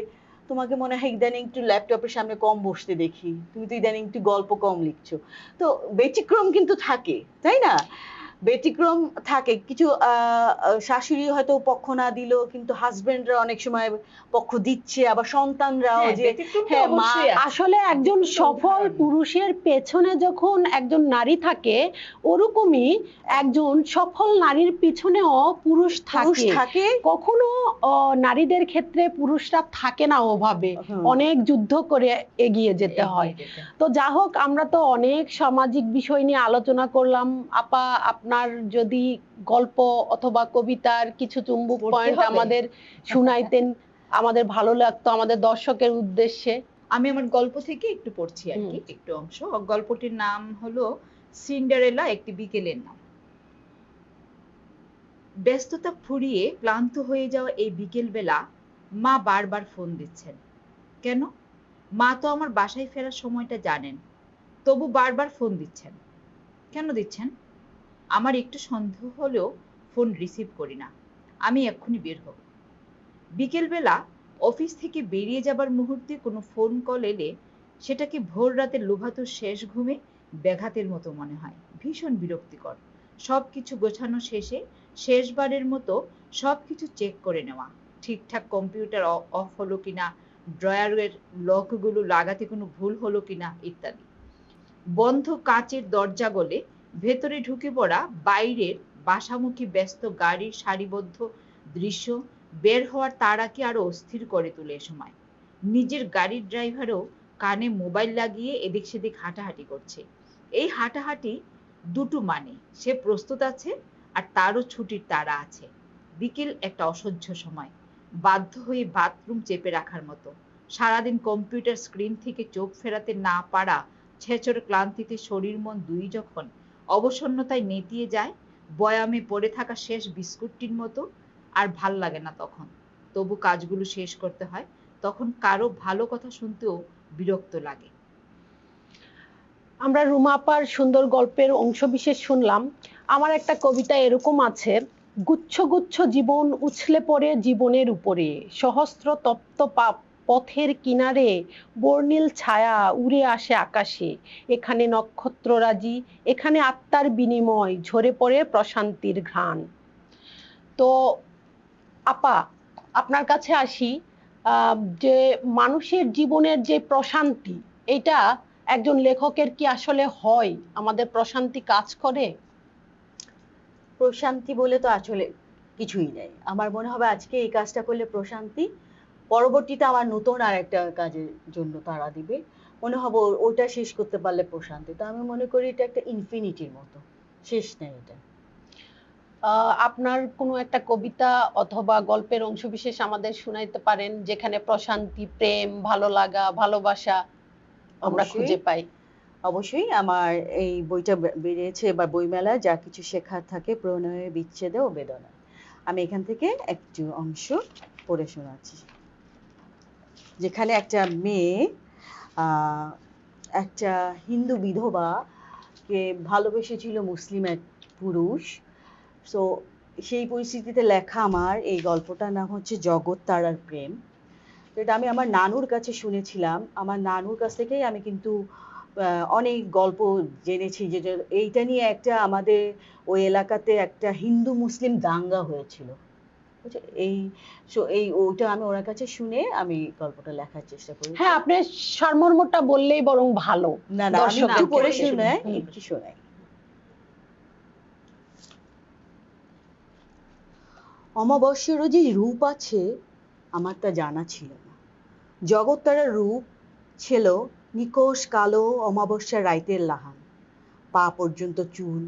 তোমাকে মনে হয় ইদানিং একটু ল্যাপটপের সামনে কম বসতে দেখি, তুমি তো ইদানিং একটু গল্প কম লিখছো। তো ব্যতিক্রম কিন্তু থাকে, তাই না? ব্যতিক্রম থাকে। কিছু শাশুড়ি হয়তো পক্ষ না দিলেও কিন্তু হাজবেন্ডরা অনেক সময় পক্ষ দিচ্ছে, আবার সন্তানরাও যে আসলে একজন সফল পুরুষের পেছনে যখন একজন নারী থাকে, ওরকমই একজন সফল নারীর পিছনেও পুরুষ থাকে। কখনো নারীদের ক্ষেত্রে পুরুষরা থাকে না ওভাবে, অনেক যুদ্ধ করে এগিয়ে যেতে হয়। তো যা হোক, আমরা তো অনেক সামাজিক বিষয় নিয়ে আলোচনা করলাম। আপা, আপনার যদি গল্প অথবা কবিতার কিছু চুম্বক পয়েন্ট আমাদের শুনাইতেন আমাদের ভালো লাগতো আমাদের দর্শকের উদ্দেশ্যে। আমি আমার গল্প থেকে একটু পড়ছি আর কি, একটু অংশ। গল্পটির নাম হলো সিন্ডারেলা একটি বিকেলের নাম। ব্যস্ততা ফুরিয়ে ক্লান্ত হয়ে যাওয়া এই বিকেলবেলা মা বারবার ফোন দিচ্ছেন। কেন? মা তো আমার বাসায় ফেরার সময়টা জানেন, তবু বারবার ফোন দিচ্ছেন। কেন দিচ্ছেন? আমার একটু সন্দেহ হলেও ফোন রিসিভ করি না। আমি এক্ষুনি বের হব। বিকেলবেলা অফিস থেকে বেরিয়ে যাবার মুহূর্তে কোনো ফোন কল এলে সেটাকে ভোর রাতে লোভাতুর শেষ ঘুমে ব্যাঘাতের মতো মনে হয়। ভীষণ বিরক্তিকর। সবকিছু গোছানো শেষে শেষবারের মতো সবকিছু চেক করে নেওয়া, ঠিকঠাক কম্পিউটার অফ হলো কিনা, ড্রয়ারের লকগুলো লাগাতে কোনো ভুল হলো কিনা ইত্যাদি। বন্ধ কাচের দরজা গলে ভেতরে ঢুকে পড়া বাইরের বাসামুখী ব্যস্ত গাড়ির সারিবদ্ধ দৃশ্য বের হওয়ার তাড়াকে আরো অস্থির করে তোলে এ সময়। নিজের গাড়ির ড্রাইভারও কানে মোবাইল লাগিয়ে এদিক সেদিক হাঁটাহাঁটি করছে। এই হাঁটাহাঁটি দুটো মানে, সে প্রস্তুত আছে আর তারও ছুটির তাড়া আছে। বিকেল একটা অসহ্য সময়, বাধ্য হয়ে বাথরুম চেপে রাখার মতো। সারাদিন কম্পিউটার স্ক্রিন থেকে চোখ ফেরাতে না পারা ছেঁচড় ক্লান্তিতে শরীর মন দুই যখন অবসন্নতায় নেতিয়ে যায়, বয়ামে পড়ে থাকা শেষ বিস্কুটটির মতো, আর ভাল লাগে না তখন। তবু কাজগুলো শেষ করতে হয়। তখন কারো ভালো কথা শুনতেও বিরক্ত লাগে। আমরা রুমা আপার সুন্দর গল্পের অংশবিশেষ শুনলাম। আমার একটা কবিতা এরকম আছে: গুচ্ছ গুচ্ছ জীবন উছলে পড়ে জীবনের উপরে, সহস্র তপ্ত পথের কিনারে বর্ণিল ছায়া উড়ে আসে আকাশে, এখানে নক্ষত্ররাজি, এখানে আত্মার বিনিময়, ঝরে পড়ে প্রশান্তির ঘ্রাণ। তো আপা, আপনার কাছে আসি। যে মানুষের জীবনের যে প্রশান্তি, এটা একজন লেখকের কি আসলে হয়? আমাদের প্রশান্তি কাজ করে? প্রশান্তি বলে তো আসলে কিছুই নেই। আমার মনে হবে আজকে এই কাজটা করলে প্রশান্তি, পরবর্তীতে আমার নতুন আর একটা কাজের জন্য তাড়া দিবে, মনে হবে ওটা শেষ করতে পারলে প্রশান্তি। তো আমি মনে করি এটা একটা ইনফিনিটির মতো, শেষ নেই এটা। আপনার কোনো একটা কবিতা অথবা গল্পের অংশবিশেষ আমাদের শোনাইতে পারেন, যেখানে প্রশান্তি, প্রেম, ভালো লাগা, ভালোবাসা আমরা অবশ্যই, খুঁজে পাই? অবশ্যই। আমার এই বইটা বেরিয়েছে এবার বইমেলায়, যা কিছু শেখার থাকে প্রণয়ে, বিচ্ছেদে ও বেদনা। আমি এখান থেকে একটু অংশ পড়ে শোনাচ্ছি। যেখানে একটা মেয়ে একটা হিন্দু বিধবাকে ভালোবেসেছিল মুসলিম এক পুরুষ। সো সেই পরিস্থিতিতে লেখা আমার এই গল্পটার নাম হচ্ছে জগৎ তারার প্রেম। তো এটা আমি আমার নানুর কাছে শুনেছিলাম। আমার নানুর কাছ থেকেই আমি কিন্তু অনেক গল্প জেনেছি, যে এইটা নিয়ে একটা আমাদের ওই এলাকাতে একটা হিন্দু মুসলিম দাঙ্গা হয়েছিল। এই ওটা আমি ওনার কাছে শুনে আমি গল্পটা লেখার চেষ্টা করি। হ্যাঁ, আপনি সারমর্মটা বললেই বরং ভালো। না না, আমি একটু পড়ে শোনাই, একটু শোনাই। অমাবস্যারও যে রূপ আছে আমার তা জানা ছিল না। জগৎ তারার রূপ ছিল নিকষ কালো অমাবস্যার রাইতের লাহান, পা পর্যন্ত চুল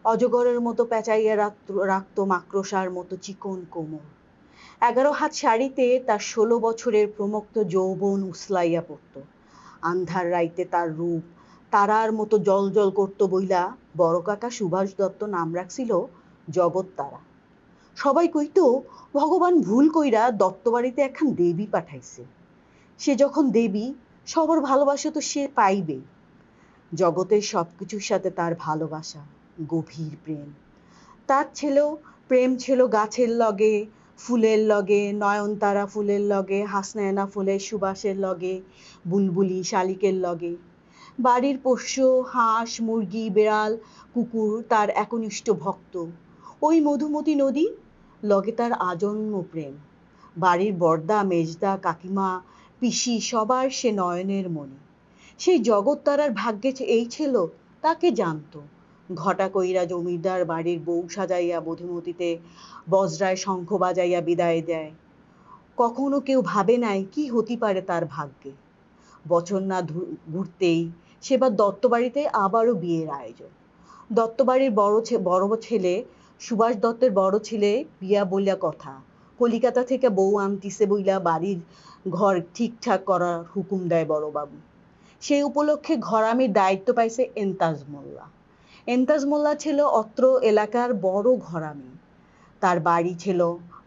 অজগরের মতো পেঁচাইয়া রাখত মাকড়সার মতো চিকন কোমর। 11 হাত শাড়িতে তার 16 বছরের প্রমুক্ত যৌবন উসলাইয়া পড়ত। আন্ধার রাইতে তার রূপ তারার মতো জলজল করত বইলা বড় কাকা সুভাষ দত্ত নাম রাখছিল জগৎ তারা। সবাই কইতো ভগবান ভুল কইরা দত্ত বাড়িতে একখান দেবী পাঠাইছে। সে যখন দেবী, সবার ভালোবাসা তো সে পাইবে। জগতের সবকিছুর সাথে তার ভালোবাসা, গভীর প্রেম। তার প্রেম ছিল গাছের লগে, ফুলের লগে, নয়নতারা ফুলের লগে, হাসনায়না ফুলের সুবাসের লগে, বুলবুলি শালিকের লগে। বাড়ির পোষ্য হাঁস, মুরগি, বেড়াল, কুকুর তার একনিষ্ঠ ভক্ত। ওই মধুমতি নদী লগে তার আজন্ম প্রেম। বাড়ির বর্দা, মেজদা, কাকিমা, পিসি সবার সে নয়নের মণি। সেই জগৎ তারার ভাগ্যে এই ছিল তাকে জানতো। ঘটা কইরা জমিদার বাড়ির বউ সাজাইয়া মধুমতিতে বজরায় শঙ্খ বাজাইয়া বিদায় দেয়। কখনো কেউ ভাবে নাই কি হতে পারে তার ভাগ্যে। বছর না ঘুরতেই সেবার দত্ত বাড়িতে আবারও বিয়ের আয়োজন। দত্ত বাড়ির বড় ছেলে সুভাষ দত্তের বড় ছেলে বিয়া বলিয়া কথা, কলিকাতা থেকে বউ আনতিছে বইলা বাড়ির ঘর ঠিকঠাক করার হুকুম দেয় বড় বাবু। সেই উপলক্ষে ঘরামির দায়িত্ব পাইছে এন্তাজ মোল্লা। এন্তাজ মোল্লা ছিল অত্র এলাকার বড় ঘরামি। তার বাড়ি ছিল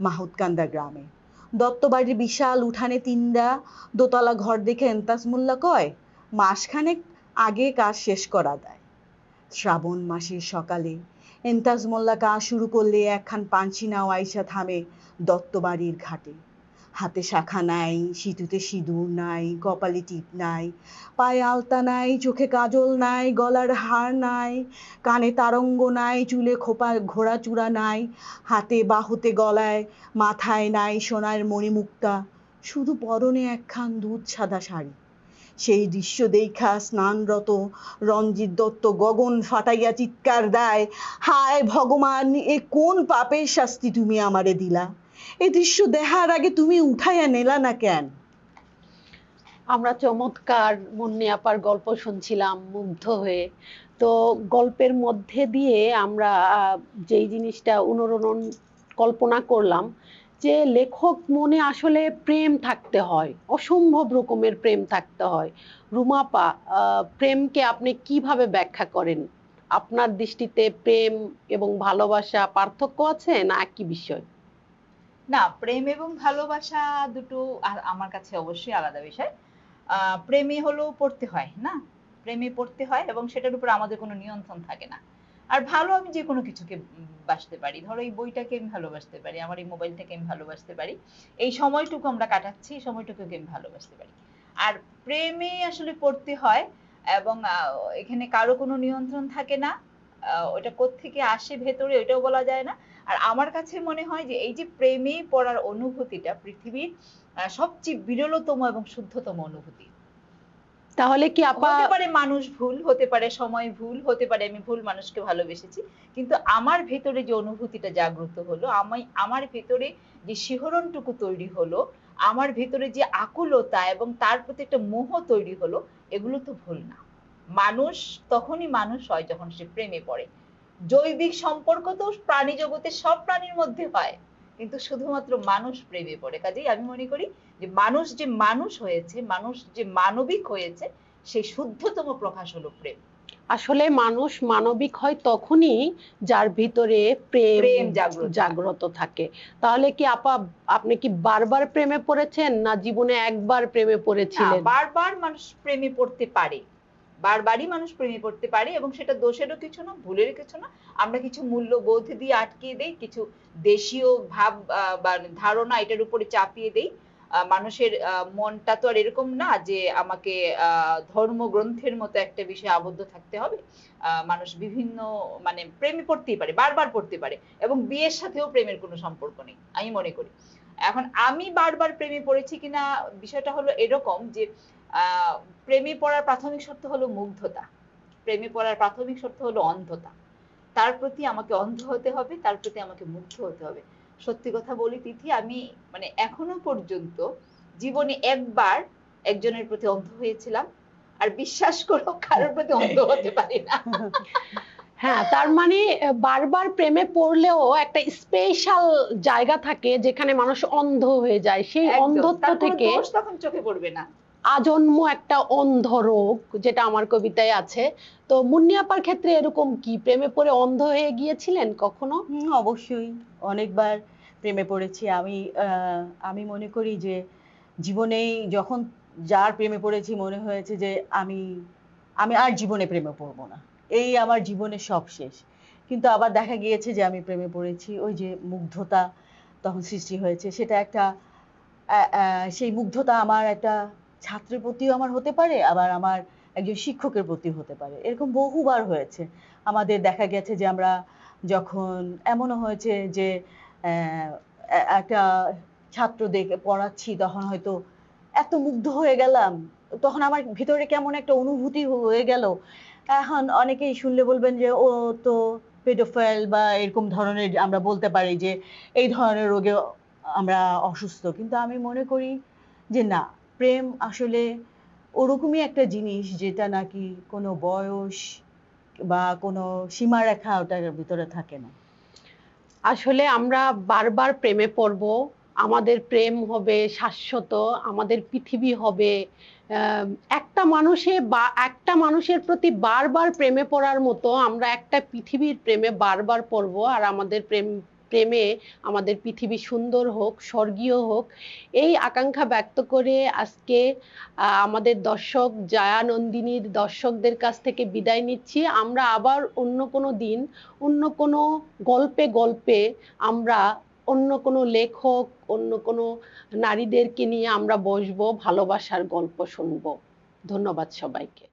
মাহুতকান্দা গ্রামে। দত্তবাড়ির বিশাল উঠানে তিনটা দোতলা ঘর দেখে এন্তাজ মোল্লা কয়, মাসখানেক আগে কাজ শেষ করা দেয়। শ্রাবণ মাসের সকালে এন্তাজ মোল্লা কাজ শুরু করলে একখান পানসি নাও আইসা থামে দত্তবাড়ির ঘাটে। হাতে শাখা নাই, সিঁথিতে সিঁদুর নাই, কপালে টিপ নাই, পায়ে আলতা নাই, চোখে কাজল নাই, গলার হার নাই, কানে তারঙ্গ নাই, চুলে খোপা ঘোড়া চূড়া নাই, হাতে বাহুতে গলায় মাথায় নাই সোনার মণিমুক্তা, শুধু পরনে একখান দুধ সাদা শাড়ি। সেই দৃশ্য দেইখা স্নানরত রঞ্জিত দত্ত গগন ফাটাইয়া চিৎকার দেয়, হায় ভগবান, এ কোন পাপের শাস্তি তুমি আমারে দিলা? এই দৃশ্য দেখার আগে তুমি উঠাইয়া নেলা না কেন? আমরা চমৎকার মুন্নি আপার গল্প শুনছিলাম মুগ্ধ হয়ে। তো গল্পের মধ্যে দিয়ে আমরা যেই জিনিসটা অনুরণন কল্পনা করলাম যে লেখক মনে আসলে প্রেম থাকতে হয়, অসম্ভব রকমের প্রেম থাকতে হয়। রুমাপা, প্রেমকে আপনি কিভাবে ব্যাখ্যা করেন? আপনার দৃষ্টিতে প্রেম এবং ভালোবাসা পার্থক্য আছে না একই বিষয়? না, প্রেম এবং ভালোবাসা দুটো আমার কাছে অবশ্যই আলাদা বিষয়। প্রেমে হলো পড়তে হয় না, প্রেমে পড়তে হয় এবং সেটার উপর আমাদের কোনো নিয়ন্ত্রণ থাকে না। আর ভালো আমি যে কোনো কিছুকে বাসতে পারি, ধরো এই বইটাকে আমি ভালোবাসতে পারি, আমার এই মোবাইলটাকে আমি ভালোবাসতে পারি, এই সময়টুকু আমরা কাটাচ্ছি, এই সময়টুকুকে আমি ভালোবাসতে পারি। আর প্রেমে আসলে পড়তে হয় এবং এখানে কারো কোনো নিয়ন্ত্রণ থাকে না। ওটা কোত্থেকে আসে ভেতরে ওইটাও বলা যায় না। আর আমার কাছে মনে হয় যে এই যে প্রেমে পড়ার অনুভূতিটা পৃথিবীর সবচেয়ে বিরলতম এবং শুদ্ধতম অনুভূতি। তাহলে কি আপা, হতে পারে মানুষ ভুল, হতে পারে সময় ভুল, হতে পারে আমি ভুল মানুষকে ভালোবেসেছি, কিন্তু আমার ভেতরে যে অনুভূতিটা জাগ্রত হলো, আমার ভেতরে যে শিহরণটুকু তৈরি হলো, আমার ভেতরে যে আকুলতা এবং তার প্রতি একটা মোহ তৈরি হলো, এগুলো তো ভুল না। মানুষ তখনই মানুষ হয় যখন সে প্রেমে পড়ে। জৈবিক সম্পর্ক তো প্রাণী জগতের সব প্রাণীর মধ্যে হয়, কিন্তু শুধুমাত্র মানুষ প্রেমে পড়ে। কাজেই আমি মনে করি যে মানুষ যে মানুষ হয়েছে, মানুষ যে মানবিক হয়েছে, সেই শুদ্ধতম প্রকাশ হলো প্রেম। আসলে মানুষ মানবিক হয় তখনই যার ভিতরে প্রেম প্রেম জাগ্রত হয়। জাগ্রত থাকে। তাহলে কি আপা, আপনি কি বারবার প্রেমে পড়েছেন না জীবনে একবার প্রেমে না, পড়েছিলেন? বারবার মানুষ প্রেমে পড়তে পারে, বারবারই মানুষ প্রেমে পড়তে পারে এবং সেটা দোষেরও কিছু না, ভুলের কিছু না। আমরা কিছু মূল্যবোধ দিয়ে আটকিয়ে দেই, কিছু দেশীয় ভাব বা ধারণা এটার উপরে চাপিয়ে দেই। মানুষের মনটা তো আর এরকম না যে আমাকে ধর্মগ্রন্থের মতো একটা বিষয়ে আবদ্ধ থাকতে হবে। মানুষ বিভিন্ন মানে প্রেমে পড়তেই পারে, বারবার পড়তে পারে, এবং বিয়ের সাথেও প্রেমের কোনো সম্পর্ক নেই আমি মনে করি। এখন আমি বারবার প্রেমে পড়েছি কিনা বিষয়টা হলো এরকম যে আহ প্রেমে পড়ার প্রাথমিক শর্ত হলো মুগ্ধতা, প্রেমে পড়ার প্রাথমিক শর্ত হলো অন্ধতা। তার প্রতি আমাকে অন্ধ হতে হবে, তার প্রতি আমাকে মুগ্ধ হতে হবে। সত্যি কথা বলি তিথি, আমি মানে এখনো পর্যন্ত জীবনে একবার একজনের প্রতি অন্ধ হয়েছিলাম, আর বিশ্বাস করো কারোর প্রতি অন্ধ হতে পারি না। হ্যাঁ, তার মানে বারবার প্রেমে পড়লেও একটা স্পেশাল জায়গা থাকে যেখানে মানুষ অন্ধ হয়ে যায়। সেই একদম, অন্ধত্ব তার কোনো থেকে দোষ তখন চোখে পড়বে না। আজন্ম একটা অন্ধ রোগ, যেটা আমার কবিতায় আছে। তো মুন্নি আপার ক্ষেত্রে এরকম কি প্রেমে পড়ে অন্ধ হয়ে গিয়েছিলেন কখনো? অবশ্যই অনেকবার প্রেমে পড়েছি আমি। আমি মনে করি যে জীবনেই যখন যার প্রেমে পড়েছি মনে হয়েছে যে আমি আমি আর জীবনে প্রেমে পড়বো না, এই আমার জীবনের সব শেষ। কিন্তু আবার দেখা গিয়েছে যে আমি প্রেমে পড়েছি, ওই যে মুগ্ধতা তখন সৃষ্টি হয়েছে, সেটা একটা সেই মুগ্ধতা আমার একটা ছাত্রের প্রতিও আমার হতে পারে, আবার আমার একজন শিক্ষকের প্রতি হতে পারে। এরকম বহুবার হয়েছে আমাদের। দেখা গেছে যে আমরা যখন এমনও হয়েছে যে একটা ছাত্র দেখে পড়াচ্ছি, তখন হয়তো এত মুগ্ধ হয়ে গেলাম, তখন আমার ভিতরে কেমন একটা অনুভূতি হয়ে গেল। এখন অনেকেই শুনলে বলবেন যে ও তো পেডোফাইল বা এরকম ধরনের, আমরা বলতে পারি যে এই ধরনের রোগে আমরা অসুস্থ। কিন্তু আমি মনে করি যে না, প্রেম আসলে ওরকমই একটা জিনিস যেটা নাকি কোনো বয়স বা কোনো সীমারেখা ওটার ভিতরে থাকে না। আসলে আমরা বারবার প্রেমে পড়ব, আমাদের প্রেম হবে শাশ্বত, আমাদের পৃথিবী হবে একটা মানুষের প্রতি বারবার প্রেমে পড়ার মতো, আমরা একটা পৃথিবীর প্রেমে বারবার পড়ব, আর আমাদের প্রেমে আমাদের পৃথিবী সুন্দর হোক, স্বর্গীয় হোক, এই আকাঙ্ক্ষা ব্যক্ত করে আজকে আমাদের দর্শক জায়া নন্দিনীর দর্শকদের কাছ থেকে বিদায় নিচ্ছি। আমরা আবার অন্য কোনো দিন অন্য কোনো গল্পে গল্পে আমরা অন্য কোনো লেখক, অন্য কোনো নারীদেরকে নিয়ে আমরা বসবো, ভালোবাসার গল্প শুনবো। ধন্যবাদ সবাইকে।